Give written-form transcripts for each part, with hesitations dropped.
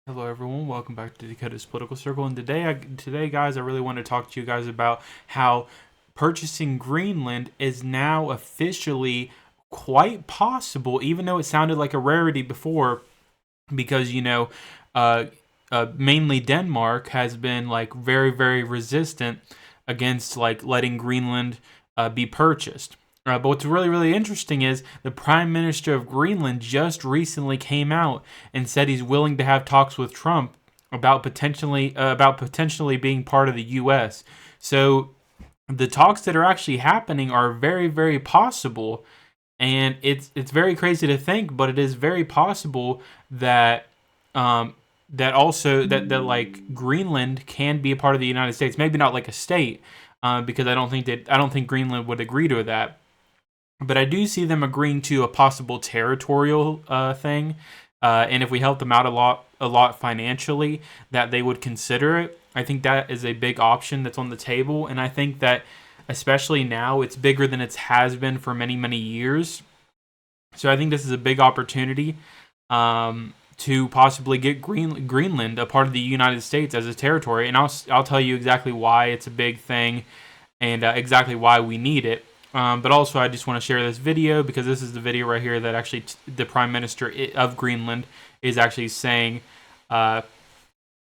Hello everyone, welcome back to Dakota's Political Circle. And today, guys, I really want to talk to you guys about how purchasing Greenland is now officially quite possible, even though it sounded like a rarity before, because uh, mainly Denmark has been like very, very resistant against like letting Greenland be purchased. But what's really, really interesting is the Prime Minister of Greenland just recently came out and said he's willing to have talks with Trump about potentially being part of the U.S. So the talks that are actually happening are very, very possible, and it's very crazy to think, but it is very possible that that like Greenland can be a part of the United States. Maybe not like a state, because I don't think Greenland would agree to that. But I do see them agreeing to a possible territorial thing, and if we help them out a lot financially, that they would consider it. I think that is a big option that's on the table, and I think that especially now it's bigger than it has been for many, many years. So I think this is a big opportunity to possibly get Greenland a part of the United States as a territory, and I'll tell you exactly why it's a big thing and exactly why we need it. But also, I just want to share this video because this is the video right here that actually the Prime Minister of Greenland is actually saying that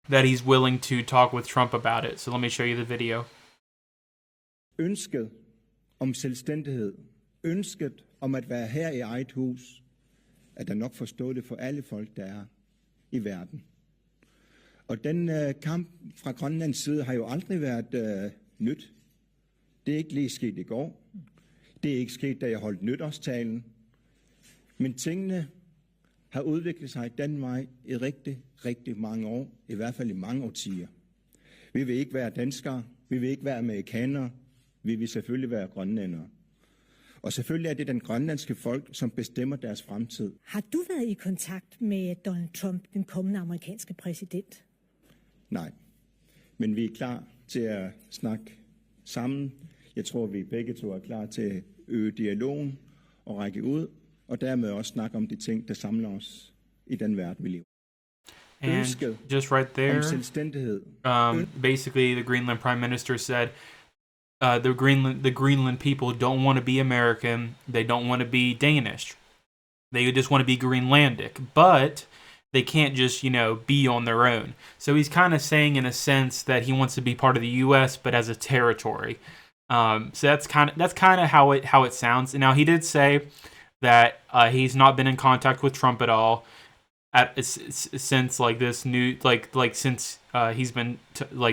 he's willing to talk with Trump about it. So let me show you the video. Ønsket om selvstændighed, ønsket om at være her i eget hus, at der nok forstå det for alle folk, der er i verden. Og den kamp fra Grønlands side har jo aldrig været nyt. Det er ikke lige sket i går. Det er ikke sket, da jeg holdt nytårstalen. Men tingene har udviklet sig den vej i rigtig, rigtig mange år. I hvert fald i mange årtier. Vi vil ikke være danskere. Vi vil ikke være amerikanere. Vi vil selvfølgelig være grønlændere. Og selvfølgelig er det den grønlandske folk, som bestemmer deres fremtid. Har du været i kontakt med Donald Trump, den kommende amerikanske præsident? Nej, men vi er klar til at snakke sammen. Jeg tror, vi begge to er klar til at øge dialogen og række ud, og dermed også snakke om de ting, der samler os i den verden, vi lever. And just right there, basically the Greenland Prime Minister said the Greenland people don't want to be American. They don't want to be Danish. They just want to be Greenlandic, but they can't just, be on their own. So he's kind of saying in a sense that he wants to be part of the U.S., but as a territory. So that's kind of how it sounds. And now he did say that he's not been in contact with Trump at all since like this new since he's been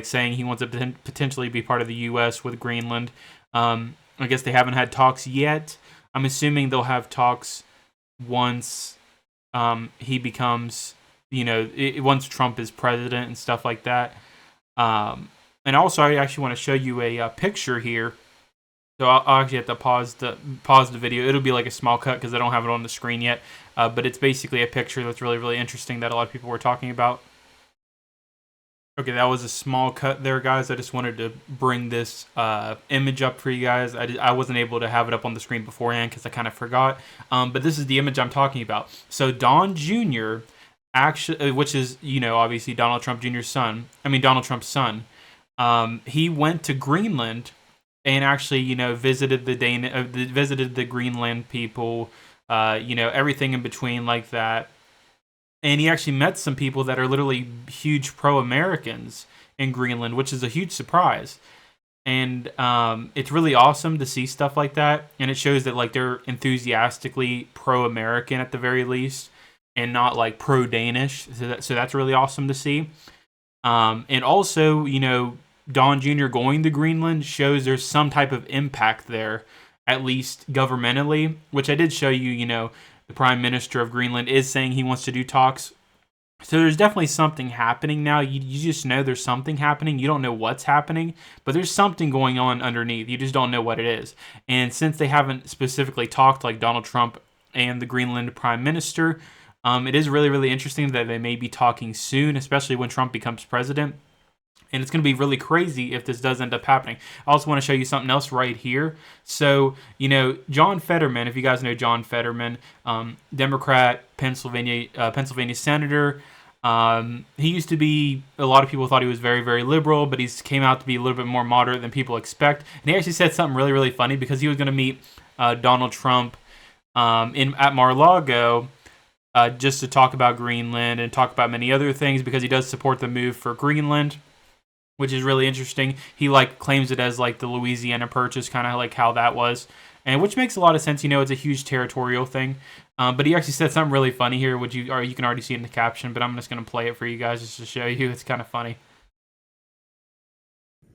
saying he wants to potentially be part of the U.S. with Greenland. I guess they haven't had talks yet. I'm assuming they'll have talks once he becomes, once Trump is president and stuff like that. And also, I actually want to show you a picture here. So I'll actually have to pause the video. It'll be like a small cut because I don't have it on the screen yet. But it's basically a picture that's really, really interesting that a lot of people were talking about. Okay, that was a small cut there, guys. I just wanted to bring this image up for you guys. I wasn't able to have it up on the screen beforehand because I kind of forgot. But this is the image I'm talking about. So Don Jr. actually, which is, obviously Donald Trump's son. He went to Greenland and actually, visited visited the Greenland people, everything in between like that. And he actually met some people that are literally huge pro-Americans in Greenland, which is a huge surprise. And it's really awesome to see stuff like that. And it shows that like they're enthusiastically pro-American at the very least, and not like pro-Danish. So that's really awesome to see. And also, Don Jr. going to Greenland shows there's some type of impact there, at least governmentally, which I did show you, the Prime Minister of Greenland is saying he wants to do talks. So there's definitely something happening now. You just know there's something happening. You don't know what's happening, but there's something going on underneath. You just don't know what it is. And since they haven't specifically talked like Donald Trump and the Greenland Prime Minister, it is really, really interesting that they may be talking soon, especially when Trump becomes president. And it's going to be really crazy if this does end up happening. I also want to show you something else right here. So, John Fetterman, if you guys know John Fetterman, Democrat, Pennsylvania senator, He used to be, a lot of people thought he was very, very liberal, but he's came out to be a little bit more moderate than people expect. And he actually said something really, really funny because he was going to meet Donald Trump at Mar-a-Lago just to talk about Greenland and talk about many other things because he does support the move for Greenland, which is really interesting. He claims it as the Louisiana Purchase, kind of like how that was, and which makes a lot of sense. It's a huge territorial thing. But he actually said something really funny here, which you can already see in the caption. But I'm just going to play it for you guys just to show you. It's kind of funny.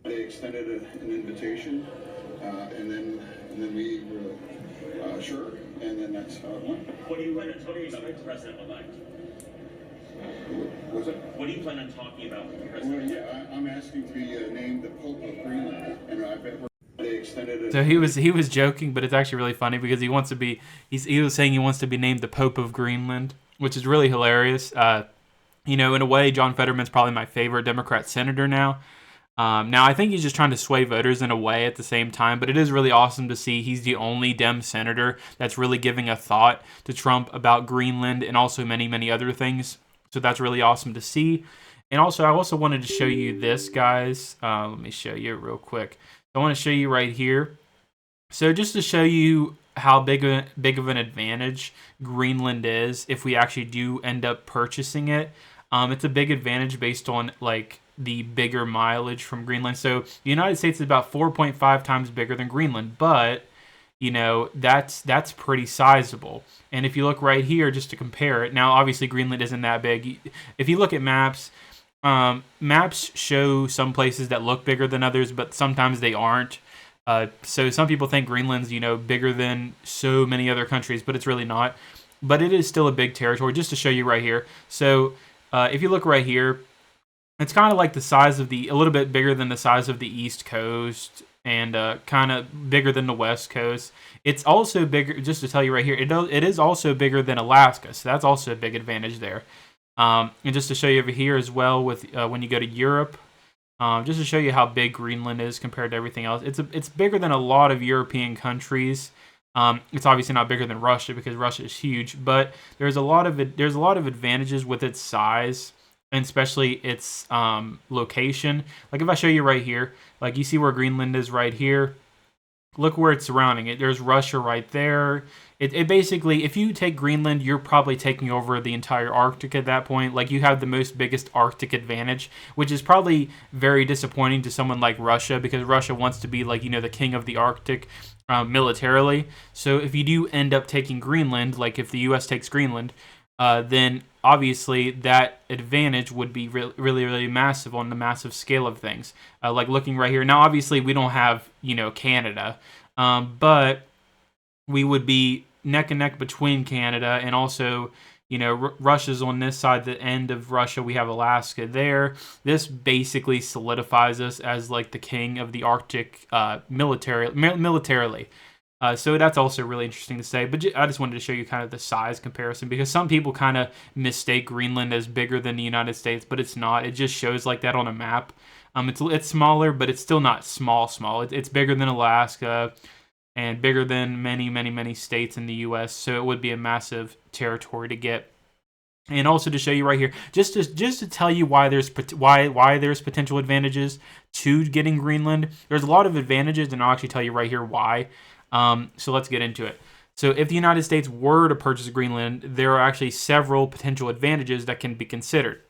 They extended an invitation, and then we were sure, and then that's how it went. What do you plan on talking about with President-elect? Was it? What do you plan on talking about with the Well, President? yeah, I'm asking to be named the Pope of Greenland, and I bet they extended. So he was joking, but it's actually really funny because he wants to be. He was saying he wants to be named the Pope of Greenland, which is really hilarious. In a way, John Fetterman's probably my favorite Democrat senator now. Now, I think he's just trying to sway voters in a way at the same time, but it is really awesome to see he's the only Dem senator that's really giving a thought to Trump about Greenland and also many, many other things. So that's really awesome to see. And also, I also wanted to show you this, guys. Let me show you real quick. I want to show you right here. So just to show you how big of an advantage Greenland is if we actually do end up purchasing it. It's a big advantage based on the bigger mileage from Greenland. So the United States is about 4.5 times bigger than Greenland, but that's pretty sizable. And if you look right here, just to compare it, now obviously Greenland isn't that big. If you look at maps, maps show some places that look bigger than others, but sometimes they aren't. So some people think Greenland's bigger than so many other countries, but it's really not. But it is still a big territory. Just to show you right here. So if you look right here, it's kind of like the size of a little bit bigger than the size of the East Coast, and kind of bigger than the West Coast. It's also bigger, just to tell you right here, it is also bigger than Alaska, so that's also a big advantage there. And just to show you over here as well, with when you go to Europe, just to show you how big Greenland is compared to everything else, it's bigger than a lot of European countries. It's obviously not bigger than Russia because Russia is huge, but there's a lot of advantages with its size, and especially its location. Like if I show you right here, you see where Greenland is right here. Look where it's surrounding it. There's Russia right there. It basically, if you take Greenland, you're probably taking over the entire Arctic at that point. You have the biggest Arctic advantage, which is probably very disappointing to someone like Russia, because Russia wants to be the king of the Arctic militarily. So if you do end up taking Greenland, if the U.S. takes Greenland, then obviously that advantage would be really, really massive on the massive scale of things. Looking right here. Now, obviously, we don't have, Canada, but we would be neck and neck between Canada and also, Russia's on this side, the end of Russia. We have Alaska there. This basically solidifies us as the king of the Arctic militarily. So that's also really interesting to say. But I just wanted to show you kind of the size comparison, because some people kind of mistake Greenland as bigger than the United States, but it's not. It just shows that on a map. It's smaller, but it's still not small. It's bigger than Alaska and bigger than many, many, many states in the U.S. So it would be a massive territory to get. And also to show you right here, just to tell you why there's potential advantages to getting Greenland. There's a lot of advantages, and I'll actually tell you right here why. So let's get into it. So if the United States were to purchase Greenland, there are actually several potential advantages that can be considered.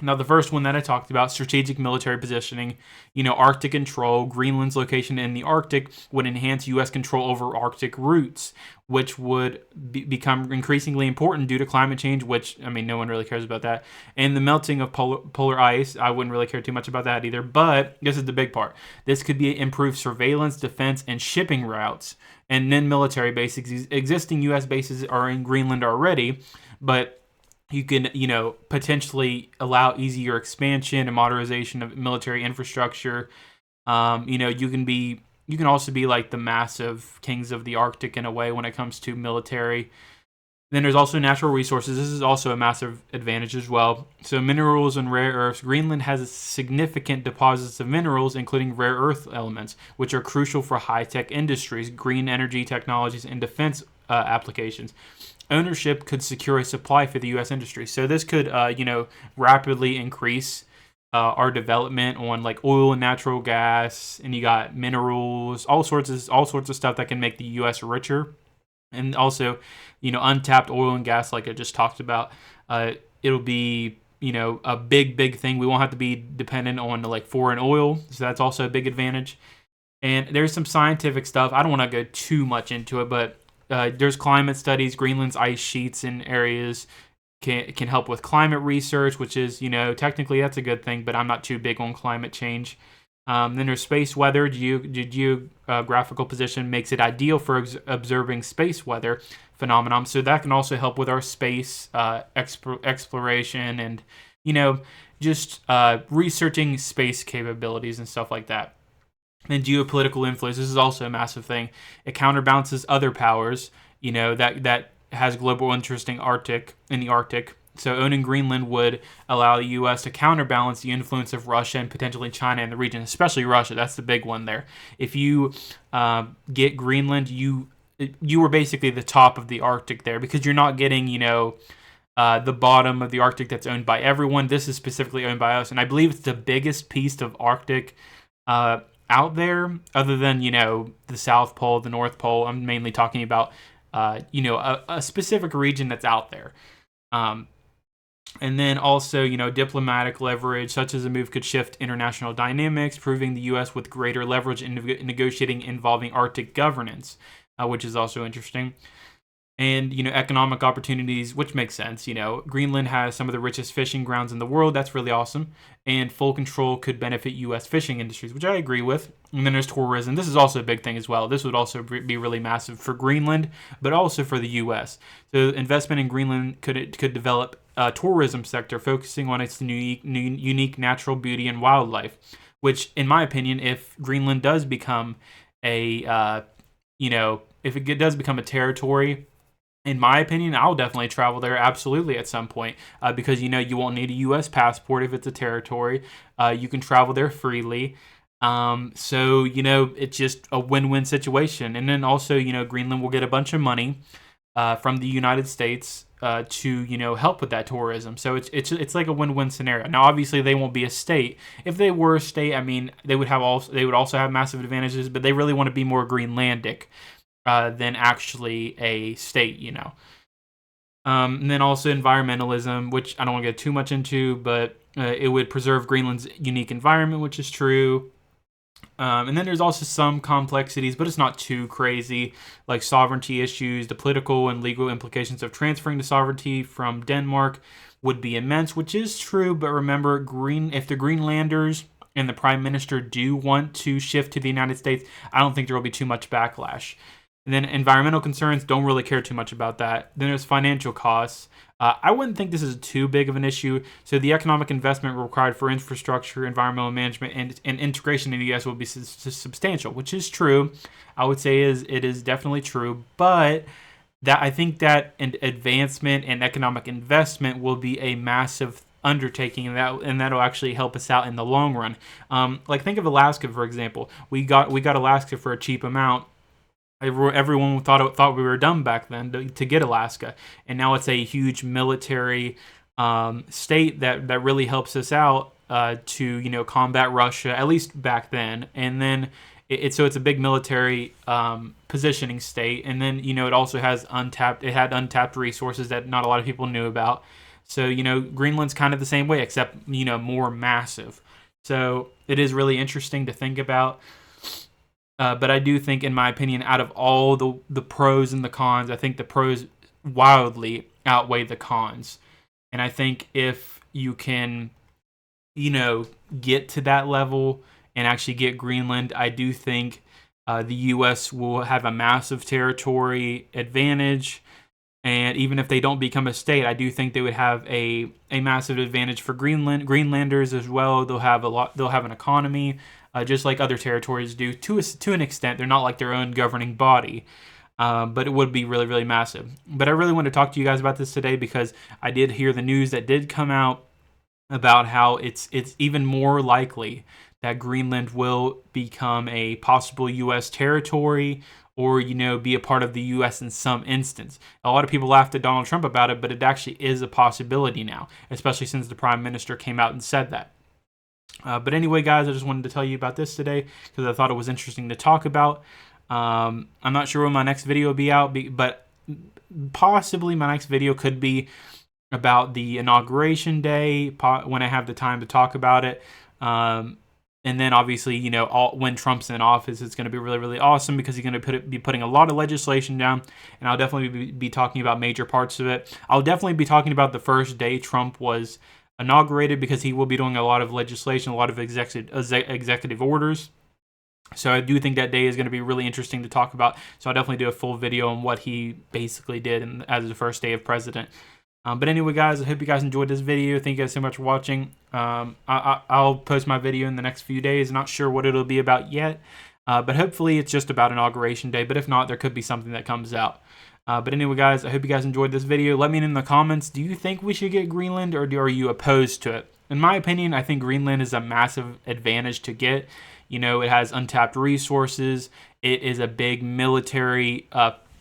Now, the first one that I talked about, strategic military positioning, Arctic control. Greenland's location in the Arctic would enhance U.S. control over Arctic routes, which would become increasingly important due to climate change, which, no one really cares about that. And the melting of polar ice, I wouldn't really care too much about that either, but this is the big part. This could be improved surveillance, defense, and shipping routes, and then military bases. Existing U.S. bases are in Greenland already, but you can, potentially allow easier expansion and modernization of military infrastructure. You can also be the massive kings of the Arctic in a way when it comes to military. Then there's also natural resources. This is also a massive advantage as well. So minerals and rare earths. Greenland has significant deposits of minerals, including rare earth elements, which are crucial for high-tech industries, green energy technologies, and defense applications. ownership could secure a supply for the U.S. industry. So this could, rapidly increase our development on like oil and natural gas, and you got minerals, all sorts of stuff that can make the U.S. richer, and also, untapped oil and gas, like I just talked about. It'll be a big thing. We won't have to be dependent on like foreign oil, so that's also a big advantage. And there's some scientific stuff. I don't want to go too much into it, but there's climate studies. Greenland's ice sheets in areas can help with climate research, which is, technically that's a good thing, but I'm not too big on climate change. Then there's space weather. Geographical position makes it ideal for observing space weather phenomenon. So that can also help with our space exploration and, just researching space capabilities and stuff like that. And geopolitical influence. This is also a massive thing. It counterbalances other powers, that has global interest in the Arctic. So owning Greenland would allow the U.S. to counterbalance the influence of Russia and potentially China in the region, especially Russia. That's the big one there. If you get Greenland, you were basically the top of the Arctic there, because you're not getting, the bottom of the Arctic that's owned by everyone. This is specifically owned by us, and I believe it's the biggest piece of Arctic out there, other than, the South Pole, the North Pole. I'm mainly talking about, a specific region that's out there. And then also, diplomatic leverage, such as a move could shift international dynamics, proving the U.S. with greater leverage in negotiating involving Arctic governance, which is also interesting. And, economic opportunities, which makes sense. Greenland has some of the richest fishing grounds in the world. That's really awesome. And full control could benefit U.S. fishing industries, which I agree with. And then there's tourism. This is also a big thing as well. This would also be really massive for Greenland, but also for the U.S. So investment in Greenland could develop a tourism sector focusing on its unique natural beauty and wildlife, which, in my opinion, if Greenland does become if it does become a territory, in my opinion, I'll definitely travel there absolutely at some point, because, you won't need a U.S. passport if it's a territory. You can travel there freely. So, it's just a win-win situation. And then also, Greenland will get a bunch of money from the United States to, help with that tourism. So it's like a win-win scenario. Now, obviously, they won't be a state. If they were a state, I mean, they would also have massive advantages, but they really want to be more Greenlandic than actually a state, And then also environmentalism, which I don't want to get too much into, but it would preserve Greenland's unique environment, which is true. And then there's also some complexities, but it's not too crazy, like sovereignty issues. The political and legal implications of transferring the sovereignty from Denmark would be immense, which is true. But remember, if the Greenlanders and the Prime Minister do want to shift to the United States, I don't think there will be too much backlash. And then environmental concerns, don't really care too much about that. Then there's financial costs. I wouldn't think this is too big of an issue. So the economic investment required for infrastructure, environmental management, and integration in the U.S. will be substantial, which is true. I would say it is definitely true. But I think that an advancement and economic investment will be a massive undertaking, and that'll actually help us out in the long run. Like, think of Alaska, for example. We got Alaska for a cheap amount. Everyone thought we were dumb back then to get Alaska, and now it's a huge military state that really helps us out to combat Russia, at least back then. And then it's a big military positioning state, and then it also has untapped resources that not a lot of people knew about. So Greenland's kind of the same way, except more massive. So it is really interesting to think about. But I do think, in my opinion, out of all the pros and the cons, I think the pros wildly outweigh the cons. And I think if you can, get to that level and actually get Greenland, I do think the U.S. will have a massive territory advantage. And even if they don't become a state, I do think they would have a massive advantage for Greenlanders as well. They'll have an economy. Just like other territories do, to an extent. They're not like their own governing body, but it would be really, really massive. But I really want to talk to you guys about this today because I did hear the news that did come out about how it's even more likely that Greenland will become a possible U.S. territory or, be a part of the U.S. in some instance. A lot of people laughed at Donald Trump about it, but it actually is a possibility now, especially since the Prime Minister came out and said that. But anyway, guys, I just wanted to tell you about this today because I thought it was interesting to talk about. I'm not sure when my next video will be out, but possibly my next video could be about the inauguration day when I have the time to talk about it. And then obviously, when Trump's in office, it's going to be really, really awesome because he's going to be putting a lot of legislation down. And I'll definitely be talking about major parts of it. I'll definitely be talking about the first day Trump was inaugurated because he will be doing a lot of legislation, a lot of executive orders. So I do think that day is going to be really interesting to talk about. So I'll definitely do a full video on what he basically did as the first day of president. But anyway, guys, I hope you guys enjoyed this video. Thank you guys so much for watching. I'll post my video in the next few days. Not sure what it'll be about yet, but hopefully it's just about Inauguration Day. But if not, there could be something that comes out. But anyway, guys, I hope you guys enjoyed this video. Let me know in the comments, do you think we should get Greenland, or are you opposed to it? In my opinion, I think Greenland is a massive advantage to get. It has untapped resources. It is a big military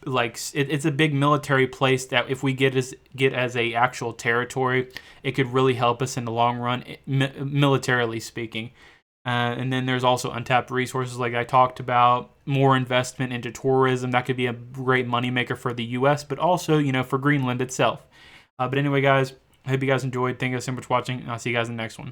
it's a big military place that if we get as a actual territory, it could really help us in the long run, militarily speaking. And then there's also untapped resources like I talked about, more investment into tourism. That could be a great moneymaker for the U.S., but also, for Greenland itself. But anyway, guys, I hope you guys enjoyed. Thank you so much for watching, and I'll see you guys in the next one.